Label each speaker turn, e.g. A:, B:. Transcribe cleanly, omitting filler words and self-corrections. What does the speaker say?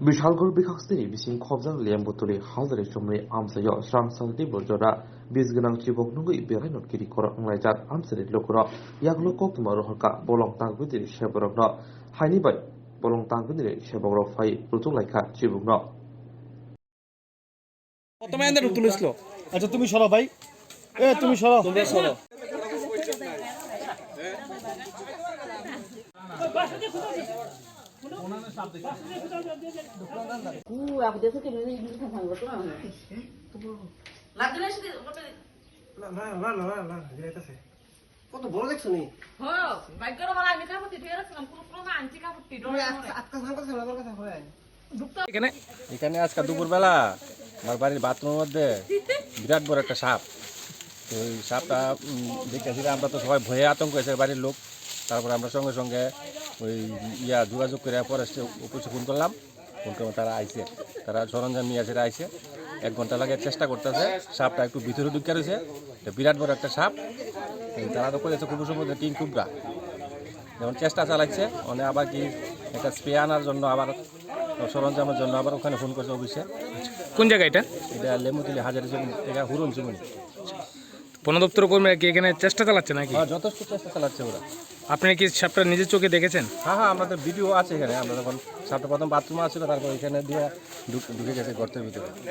A: Bishalgol Bikaxi, Bising Kobzang Liambuturi, Hazard Shumri, Amsayo, Sram Salti Burjora, Bisganang Chiboknungi, Berenot Kiri Kora, Lajar, Amsarid Lokura, Yagloko Maroka, Bolong Tangudi, Sheborogno, Hainibai, Bolong Tangudi, Sheborog Fai, Rutulaika, Chibugno.
B: তোমাদের তুলিসলো
C: আচ্ছা তুমি সরো ভাই তুমি সরো
B: তোমরা সরো
C: কত বড় দেখছো নি
D: এখানে আজকে দুপুরবেলা আমার বাড়ির বাথরুমের মধ্যে বিরাট বড় একটা সাপ। তো ওই সাপটা দেখেছি, আমরা তো সবাই ভয়ে আতঙ্ক হয়েছে বাড়ির লোক। তারপরে আমরা সঙ্গে সঙ্গে ওই যোগাযোগ করে ফরেস্টে অফিসে ফোন করলাম। ফোন করে তারা আইছে, তারা সরঞ্জাম নিয়ে আসে আইছে। 1 ঘন্টা লাগে চেষ্টা করতেছে। সাপটা একটু ভিতরে ঢুকে রয়েছে, বিরাট বড় একটা সাপ। তারা তো করেছে খুব সম্ভবত 3 টুকরা। যেমন চেষ্টা চালাচ্ছে, মানে আবার কি একটা স্প্রে আনার জন্য, আবার সরঞ্জামের জন্য আবার ওখানে ফোন করছে অফিসে।
B: কোন জায়গা এটা?
D: এটা লেমুতলি হাজারি জমি, এটা হুরুন জমি।
B: বন দপ্তর কর্মীরা কি এখানে চেষ্টা চালাচ্ছে নাকি?
D: যথেষ্ট চেষ্টা চালাচ্ছে ওরা।
B: আপনি কি সাপটা নিজের চোখে দেখেছেন?
D: হ্যাঁ, আমাদের ভিডিও আছে এখানে। আমরা যখন সাপটা প্রথম বাথরুমে আসছিল, তারপর এখানে দিয়ে ঢুকে গেছে গর্তের ভিতরে।